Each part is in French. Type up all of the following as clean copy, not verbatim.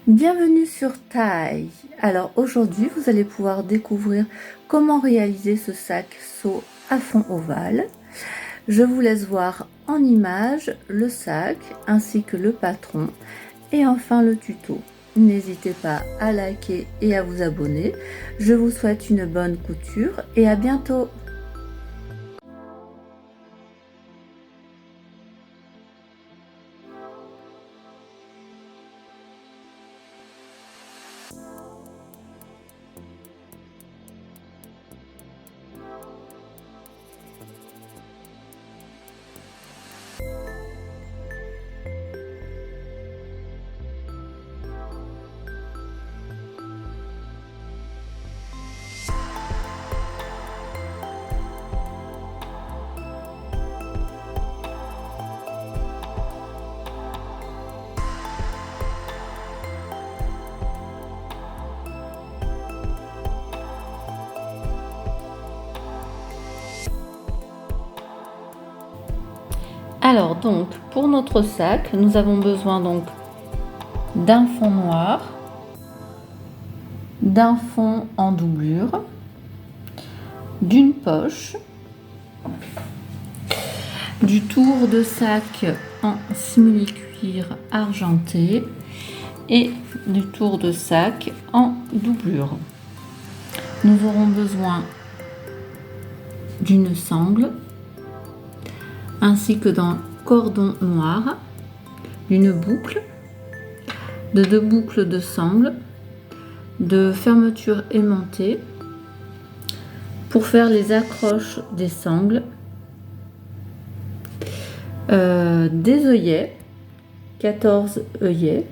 Bienvenue sur Taille. Alors aujourd'hui, vous allez pouvoir découvrir comment réaliser ce sac seau à fond ovale. Je vous laisse voir en image le sac ainsi que le patron et enfin le tuto. N'hésitez pas à liker et à vous abonner. Je vous souhaite une bonne couture et à bientôt. Alors donc pour notre sac, nous avons besoin donc d'un fond noir, d'un fond en doublure, d'une poche, du tour de sac en simili-cuir argenté et du tour de sac en doublure. Nous aurons besoin d'une sangle ainsi que d'un cordon noir, d'une boucle, de 2 boucles de sangle, de fermeture aimantée pour faire les accroches des sangles, des œillets, 14 œillets.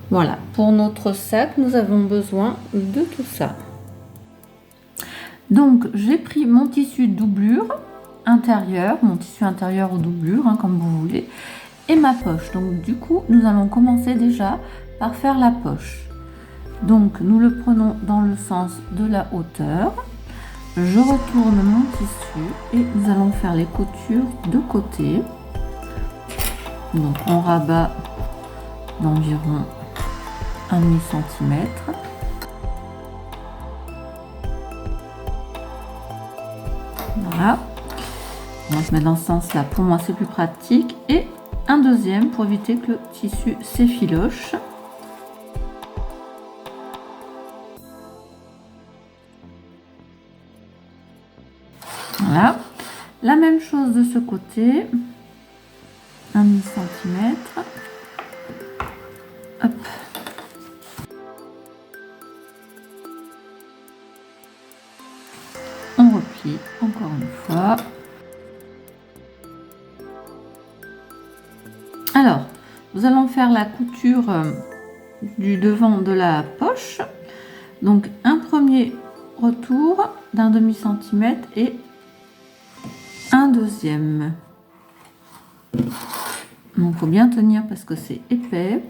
Voilà, pour notre sac, nous avons besoin de tout ça. Donc, j'ai pris mon tissu doublure intérieur, mon tissu intérieur ou doublure, comme vous voulez, et ma poche. Donc, du coup, nous allons commencer déjà par faire la poche. Donc, nous le prenons dans le sens de la hauteur. Je retourne mon tissu et nous allons faire les coutures de côté. Donc, on rabat d'environ 1,5 cm. Voilà. On se met dans ce sens-là. Pour moi, c'est plus pratique. Et un deuxième pour éviter que le tissu s'effiloche. Voilà. La même chose de ce côté. 1,5 cm. Hop. On replie encore une fois. Alors, nous allons faire la couture du devant de la poche. Donc, un premier retour d'un demi-centimètre et un deuxième. Donc, il faut bien tenir parce que c'est épais.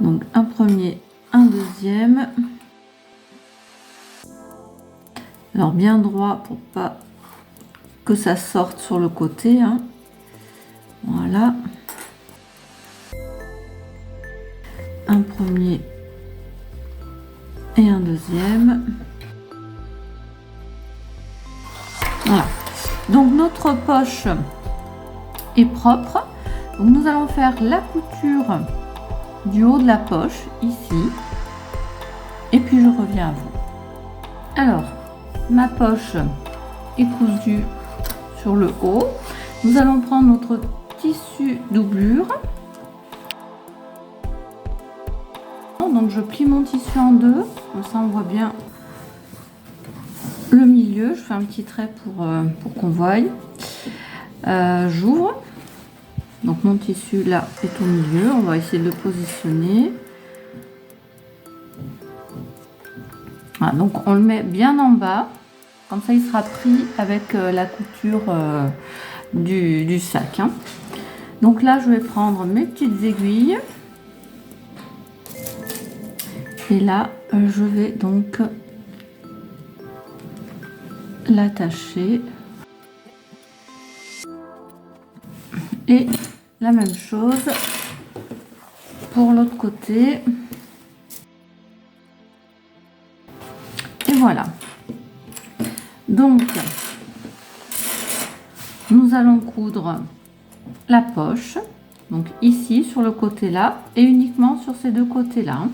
Donc, un premier, un deuxième. Alors, bien droit pour pas que ça sorte sur le côté. Voilà. Un premier et un deuxième. Voilà. Donc notre poche est propre. Donc nous allons faire la couture du haut de la poche ici. Et puis je reviens à vous. Alors, ma poche est cousue sur le haut. Nous allons prendre notre tissu doublure. Donc je plie mon tissu en deux, comme ça on voit bien le milieu. Je fais un petit trait pour qu'on voie. J'ouvre. Donc mon tissu là est au milieu. On va essayer de le positionner. Voilà, donc on le met bien en bas. Comme ça il sera pris avec la couture du sac. Donc là je vais prendre mes petites aiguilles. Et là, je vais donc l'attacher et la même chose pour l'autre côté. Et voilà. Donc, nous allons coudre la poche. Donc ici, sur le côté là, et uniquement sur ces deux côtés-là.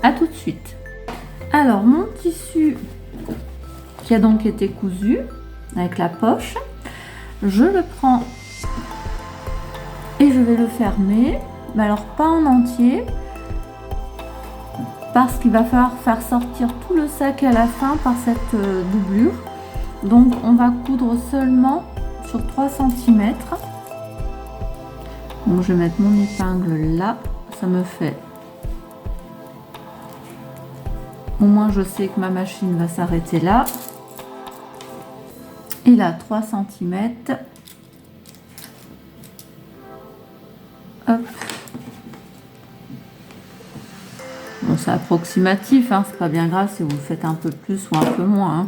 À tout de suite. Alors, mon tissu qui a donc été cousu avec la poche, je le prends et je vais le fermer. Mais alors, pas en entier, parce qu'il va falloir faire sortir tout le sac à la fin par cette doublure. Donc, on va coudre seulement sur 3 cm. Donc, je vais mettre mon épingle là, ça me fait... Au moins, je sais que ma machine va s'arrêter là. Et là, 3 cm. Hop. Bon, c'est approximatif, hein, c'est pas bien grave si vous le faites un peu plus ou un peu moins. Hein.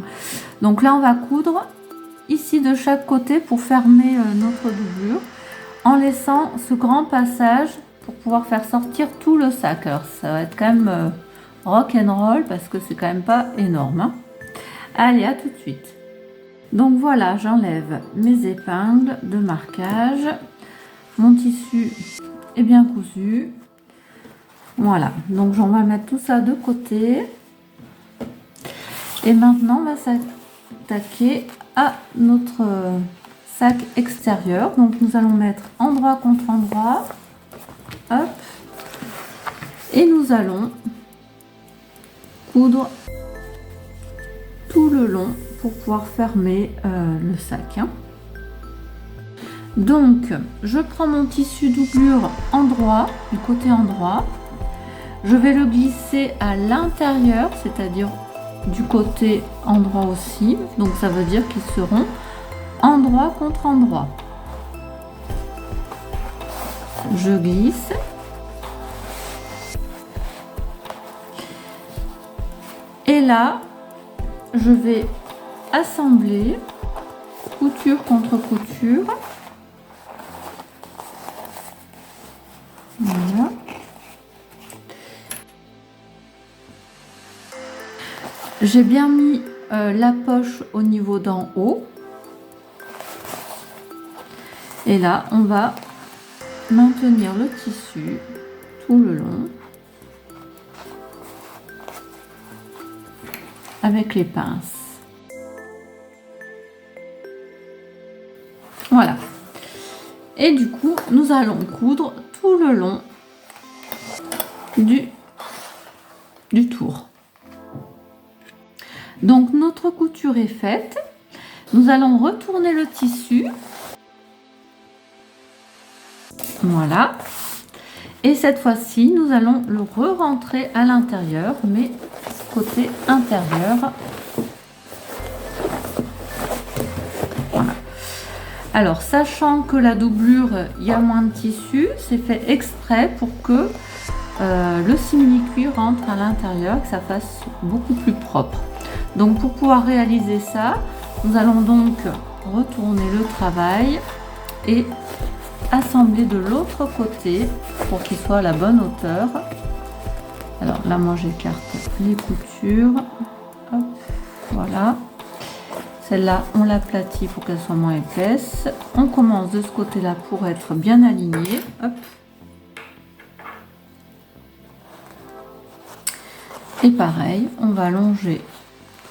Donc là, on va coudre ici de chaque côté pour fermer notre doublure, en laissant ce grand passage pour pouvoir faire sortir tout le sac. Alors, ça va être quand même... rock and roll parce que c'est quand même pas énorme. Hein. Allez, à tout de suite. Donc voilà, j'enlève mes épingles de marquage. Mon tissu est bien cousu. Voilà, donc on va mettre tout ça de côté. Et maintenant, on va s'attaquer à notre sac extérieur. Donc nous allons mettre endroit contre endroit. Hop. Et nous allons coudre tout le long pour pouvoir fermer le sac. Hein. Donc, je prends mon tissu doublure endroit, du côté endroit. Je vais le glisser à l'intérieur, c'est-à-dire du côté endroit aussi. Donc, ça veut dire qu'ils seront endroit contre endroit. Je glisse. Et là, je vais assembler couture contre couture. Voilà. J'ai bien mis la poche au niveau d'en haut. Et là, on va maintenir le tissu tout le long. Avec les pinces. Voilà. Et du coup, nous allons coudre tout le long du tour. Donc, notre couture est faite. Nous allons retourner le tissu. Voilà. Et cette fois-ci, nous allons le re-rentrer à l'intérieur, mais côté intérieur. Voilà. Alors, sachant que la doublure, il y a moins de tissu, c'est fait exprès pour que le simili-cuir rentre à l'intérieur, que ça fasse beaucoup plus propre. Donc, pour pouvoir réaliser ça, nous allons donc retourner le travail et assembler de l'autre côté pour qu'il soit à la bonne hauteur. Alors là, moi j'écarte les coutures. Hop, voilà. Celle-là, on l'aplatit pour qu'elle soit moins épaisse. On commence de ce côté-là pour être bien aligné. Hop. Et pareil, on va allonger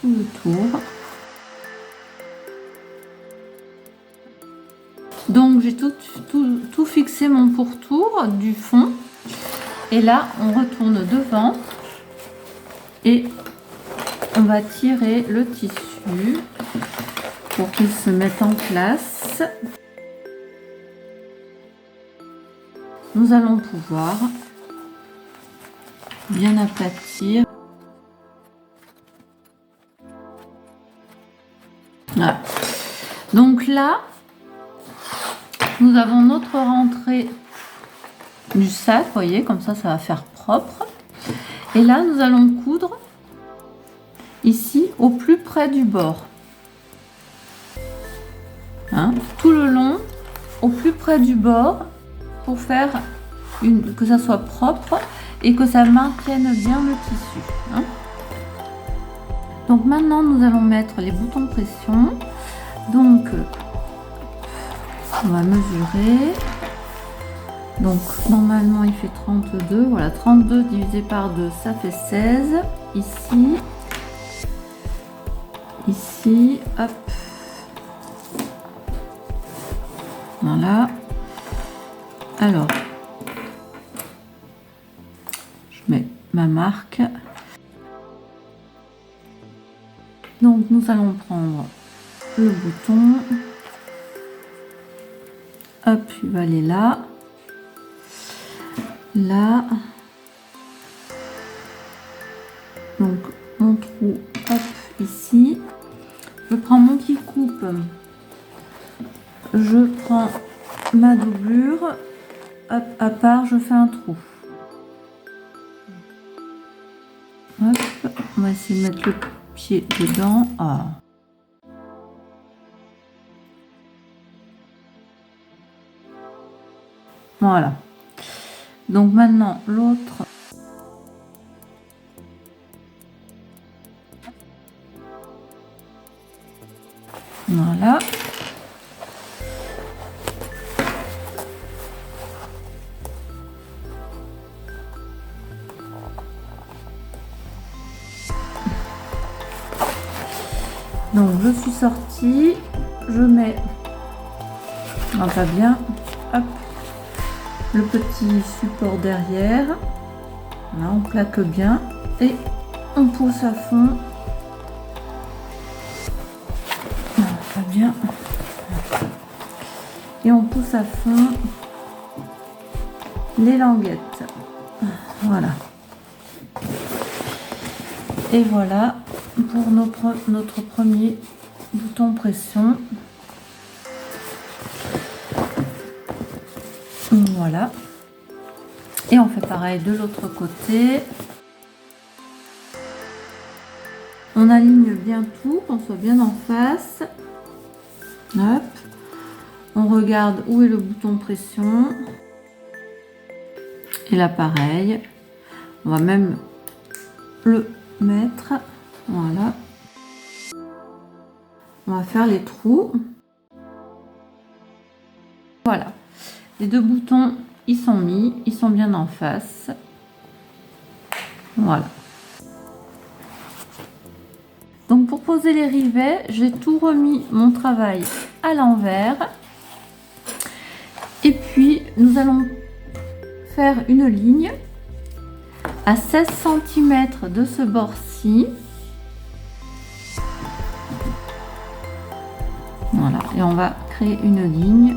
tout le tour. Donc j'ai tout fixé mon pourtour du fond. Et là, on retourne devant et on va tirer le tissu pour qu'il se mette en place. Nous allons pouvoir bien aplatir. Voilà. Donc là, nous avons notre rentrée du sac, vous voyez, comme ça va faire propre. Et là, nous allons coudre ici au plus près du bord. Hein, tout le long au plus près du bord pour faire que ça soit propre et que ça maintienne bien le tissu, hein. Donc maintenant nous allons mettre les boutons pression. Donc on va mesurer. Donc normalement il fait 32, voilà, 32 divisé par 2 ça fait 16. Ici, hop, voilà. Alors je mets ma marque. Donc nous allons prendre le bouton, hop, il va aller là, là, donc mon trou, hop, ici. Je prends mon qui coupe, je prends ma doublure, hop, à part je fais un trou. Hop, on va essayer de mettre le pied dedans. Ah. Voilà. Donc maintenant l'autre. Voilà. Donc je suis sortie, je mets, non pas bien, hop, le petit support derrière, là on plaque bien et on pousse à fond, non, pas bien, et on pousse à fond les languettes, voilà, et voilà pour notre premier bouton pression. Voilà, et on fait pareil de l'autre côté. On aligne bien tout, qu'on soit bien en face. Hop, on regarde où est le bouton pression, et là pareil, on va même le mettre. Voilà, on va faire les trous. Voilà, les deux boutons ils sont mis, ils sont bien en face. Voilà. Donc pour poser les rivets, j'ai tout remis mon travail à l'envers. Et puis nous allons faire une ligne à 16 cm de ce bord-ci. Voilà, et on va créer une ligne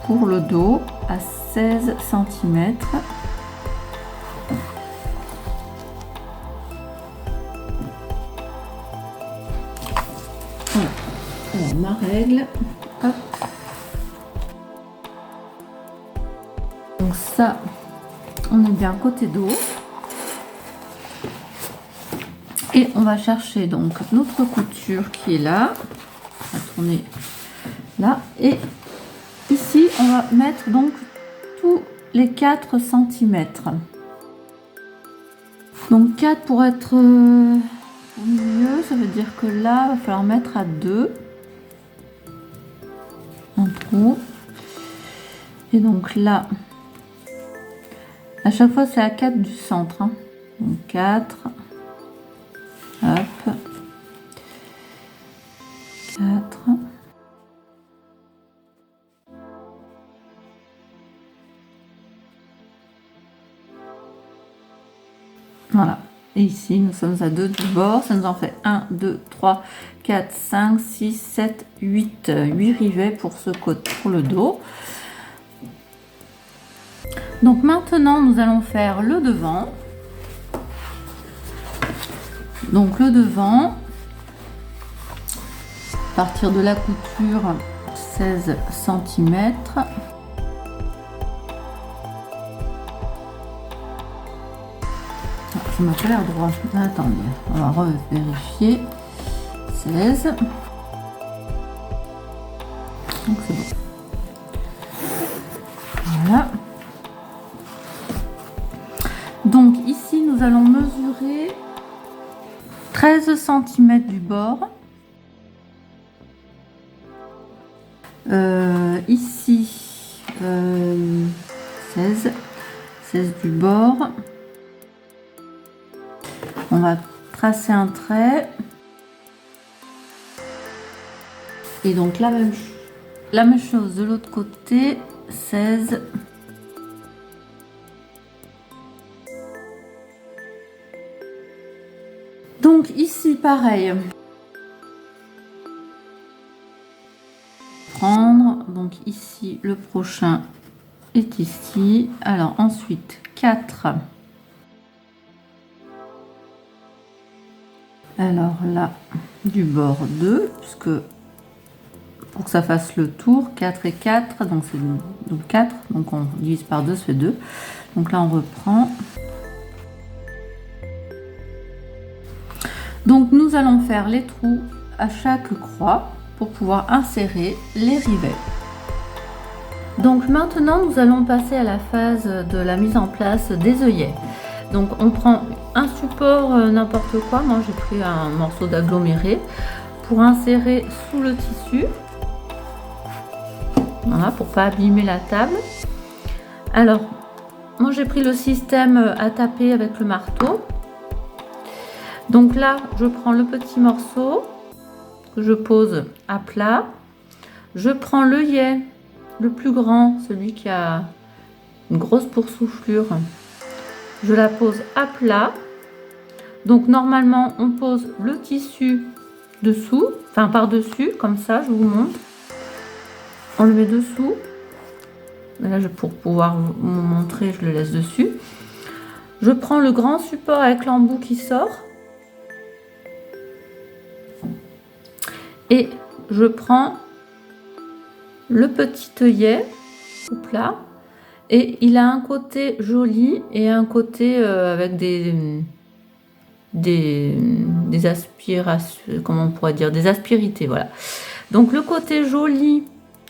pour le dos à 16 cm. Voilà. Alors ma règle, hop. Donc ça, on est bien côté dos. Et on va chercher donc notre couture qui est là. On va tourner là. Et ici, on va mettre donc tous les 4 cm. Donc 4 pour être au milieu, ça veut dire que là, il va falloir mettre à 2. Un trou. Et donc là, à chaque fois, c'est à 4 du centre. Hein. Donc 4. Hop. 4. Voilà. Et ici, nous sommes à 2 du bord. Ça nous en fait 1, 2, 3, 4, 5, 6, 7, 8. 8 rivets pour ce côté, pour le dos. Donc maintenant, nous allons faire le devant. Donc le devant, à partir de la couture 16 cm. Ça m'a pas l'air droit. Attendez, on va revérifier. 16. Donc c'est bon. nous allons mesurer 13 cm du bord. Ici, 16 du bord. On va tracer un trait. Et donc la même chose de l'autre côté, 16. Donc ici pareil. Prendre, donc ici le prochain est ici. Alors ensuite 4. Alors là du bord 2, puisque pour que ça fasse le tour, 4 et 4, donc c'est donc 4, donc on divise par 2, ça fait 2. Donc là on reprend. Donc nous allons faire les trous à chaque croix pour pouvoir insérer les rivets. Donc maintenant nous allons passer à la phase de la mise en place des œillets. Donc on prend un support n'importe quoi, moi j'ai pris un morceau d'aggloméré pour insérer sous le tissu. Voilà, pour pas abîmer la table. Alors moi j'ai pris le système à taper avec le marteau. Donc là je prends le petit morceau que je pose à plat. Je prends l'œillet le plus grand, celui qui a une grosse boursouflure. Je la pose à plat. Donc normalement on pose le tissu dessous, enfin par-dessus, comme ça, je vous montre. On le met dessous. Là, pour pouvoir vous montrer, je le laisse dessus. Je prends le grand support avec l'embout qui sort. Et je prends le petit œillet au plat. Et il a un côté joli et un côté avec des aspirations, comment on pourrait dire, des aspérités, voilà. Donc le côté joli,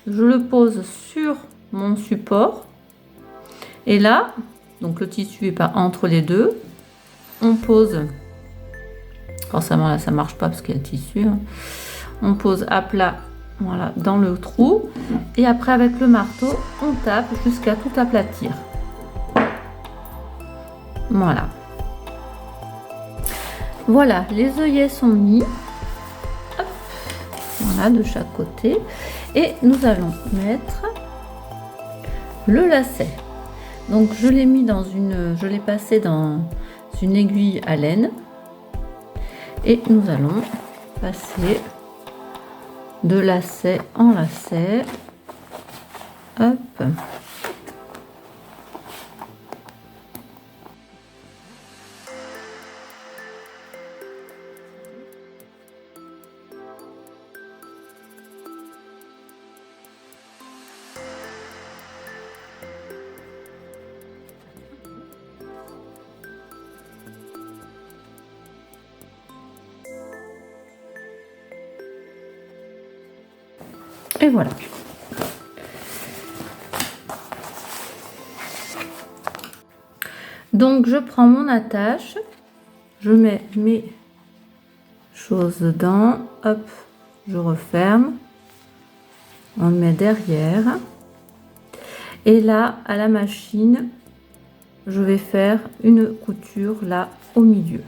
je le pose sur mon support. Et là, donc le tissu est pas entre les deux. On pose, forcément là ça marche pas parce qu'il y a le tissu. Hein. On pose à plat, voilà, dans le trou. Et après avec le marteau, on tape jusqu'à tout aplatir. Voilà. Voilà, les œillets sont mis. Hop. Voilà, de chaque côté. Et nous allons mettre le lacet. Donc je l'ai mis dans je l'ai passé dans une aiguille à laine. Et nous allons passer de lacet en lacet. Hop. Et voilà. Donc je prends mon attache, je mets mes choses dedans, hop, je referme, on le met derrière. Et là, à la machine, je vais faire une couture là au milieu.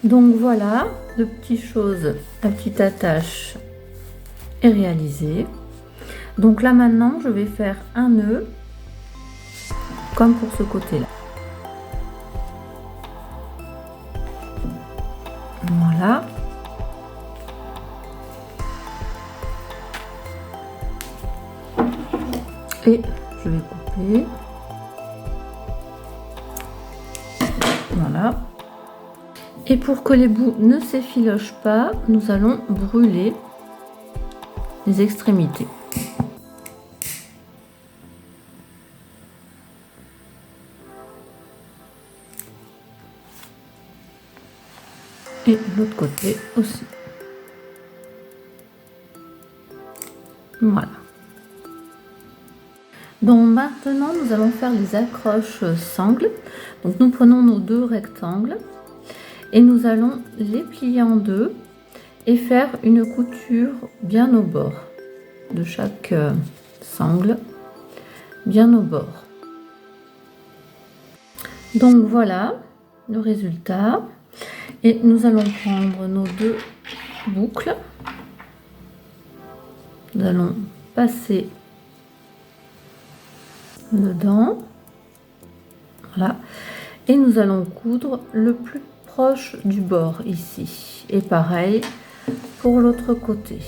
Donc voilà, de petites choses, la petite attache est réalisée. Donc là maintenant, je vais faire un nœud comme pour ce côté-là. Voilà. Et je vais couper. Voilà. Et pour que les bouts ne s'effilochent pas, nous allons brûler les extrémités. Et l'autre côté aussi. Voilà. Donc maintenant, nous allons faire les accroches sangles. Donc nous prenons nos deux rectangles et nous allons les plier en deux et faire une couture bien au bord de chaque sangle, bien au bord. Donc voilà le résultat. Et nous allons prendre nos deux boucles. Nous allons passer dedans. Voilà. Et nous allons coudre le plus proche du bord ici. Et pareil pour l'autre côté.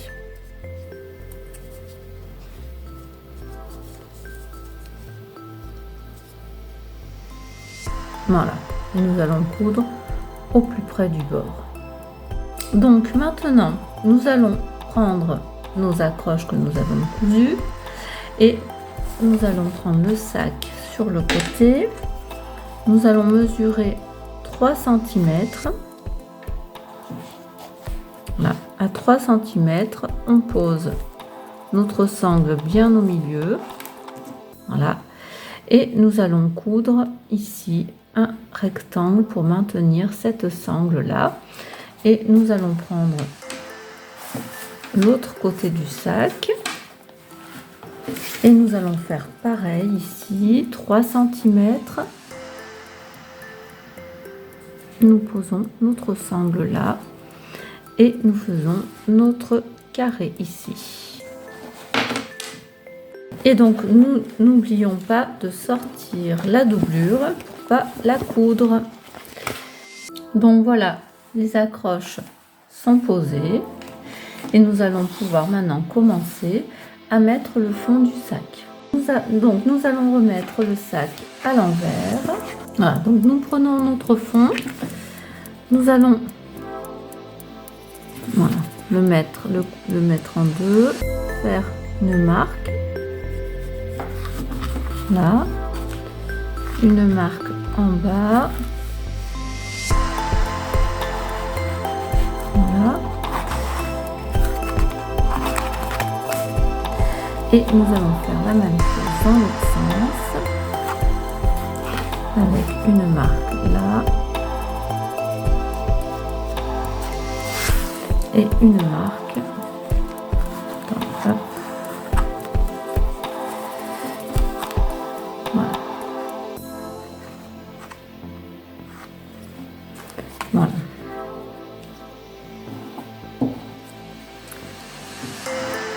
Voilà. Et nous allons coudre au plus près du bord. Donc maintenant, nous allons prendre nos accroches que nous avons cousues et nous allons prendre le sac sur le côté. Nous allons mesurer 3 cm. Là, à 3 cm, on pose notre sangle bien au milieu. Voilà. Et nous allons coudre ici un rectangle pour maintenir cette sangle là. Et nous allons prendre l'autre côté du sac. Et nous allons faire pareil ici, 3 cm. Nous posons notre sangle là. Et nous faisons notre carré ici. Et donc nous n'oublions pas de sortir la doublure pour pas la coudre. Donc voilà, les accroches sont posées et nous allons pouvoir maintenant commencer à mettre le fond du sac. Donc nous allons remettre le sac à l'envers. Voilà, donc nous prenons notre fond, nous allons voilà, le mettre en deux, faire une marque. Là, une marque en bas, voilà, et nous allons faire la même chose dans l'autre sens, avec une marque là, et une marque, hop. Voilà.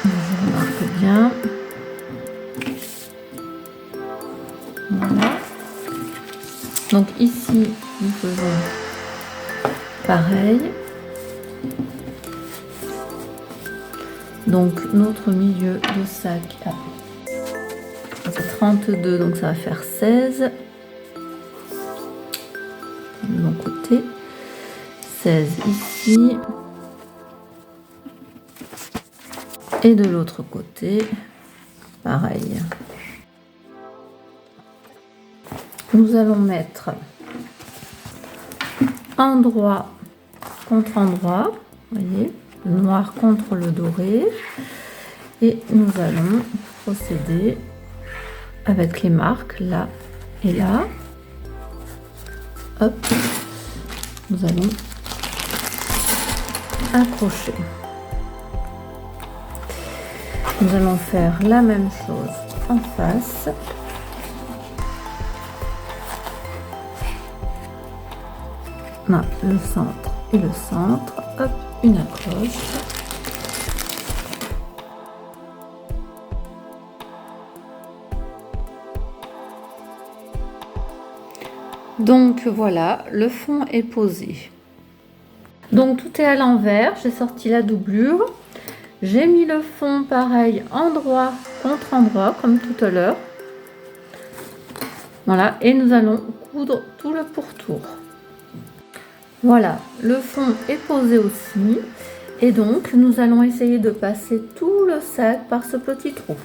Je remarque bien. Voilà. Donc ici, nous faisons pareil. Donc notre milieu de sac, c'est 32, donc ça va faire 16. De mon côté. 16 ici et de l'autre côté pareil. Nous allons mettre endroit contre endroit, voyez, le noir contre le doré, et nous allons procéder avec les marques là et là. Hop, nous allons accrocher. Nous allons faire la même chose en face. Là, le centre et le centre. Hop, une accroche. Donc voilà, le fond est posé. Donc tout est à l'envers, j'ai sorti la doublure. J'ai mis le fond pareil, endroit contre endroit, comme tout à l'heure. Voilà, et nous allons coudre tout le pourtour. Voilà, le fond est posé aussi. Et donc, nous allons essayer de passer tout le sac par ce petit trou.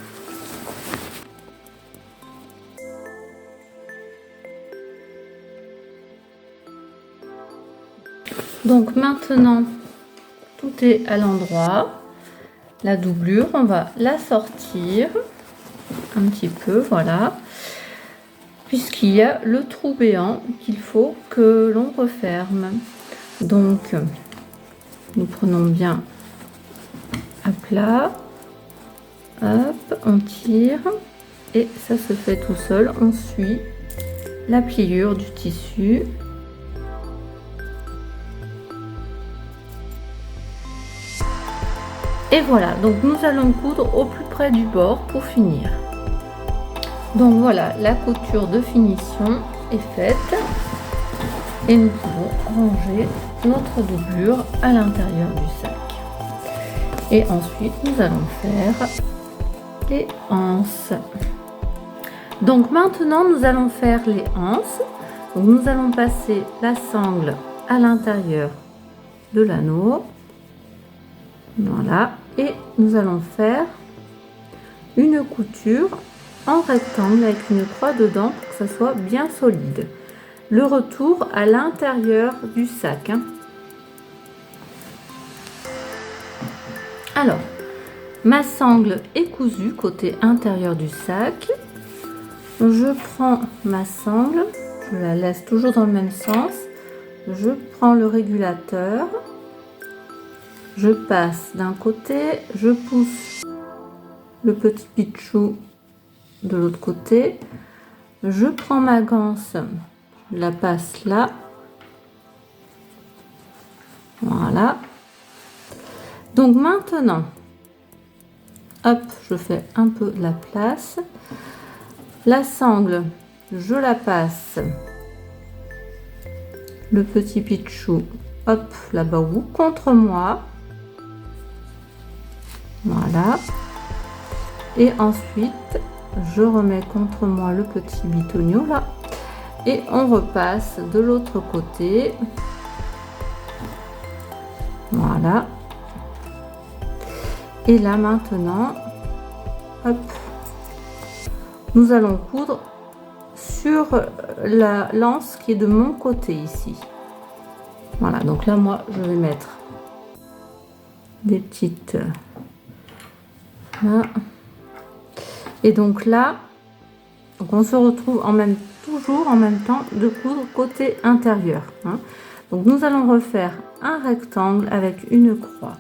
Donc maintenant, tout est à l'endroit. La doublure, on va la sortir. un petit peu, voilà, puisqu'il y a le trou béant qu'il faut que l'on referme. Donc nous prenons bien à plat, hop, on tire et ça se fait tout seul. On suit la pliure du tissu. Et voilà, donc nous allons coudre au plus près du bord pour finir. Donc voilà, la couture de finition est faite et nous pouvons ranger notre doublure à l'intérieur du sac. Et ensuite, nous allons faire les anses. Donc maintenant, nous allons faire les anses. Donc nous allons passer la sangle à l'intérieur de l'anneau. Voilà, et nous allons faire une couture en rectangle avec une croix dedans pour que ça soit bien solide. Le retour à l'intérieur du sac. Alors, ma sangle est cousue côté intérieur du sac. Je prends ma sangle, je la laisse toujours dans le même sens. Je prends le régulateur. Je passe d'un côté, je pousse le petit pitchou de l'autre côté, je prends ma ganse, je la passe là, voilà. Donc maintenant, hop, je fais un peu de la place, la sangle, je la passe, le petit pitchou, hop, là-bas ou contre moi. Voilà, et ensuite je remets contre moi le petit bitonio là et on repasse de l'autre côté. Voilà, et là maintenant, hop, nous allons coudre sur la lance qui est de mon côté ici. Voilà, donc là moi je vais mettre des petites là. Et donc là, donc on se retrouve toujours en même temps de coudre côté intérieur, hein. Donc nous allons refaire un rectangle avec une croix.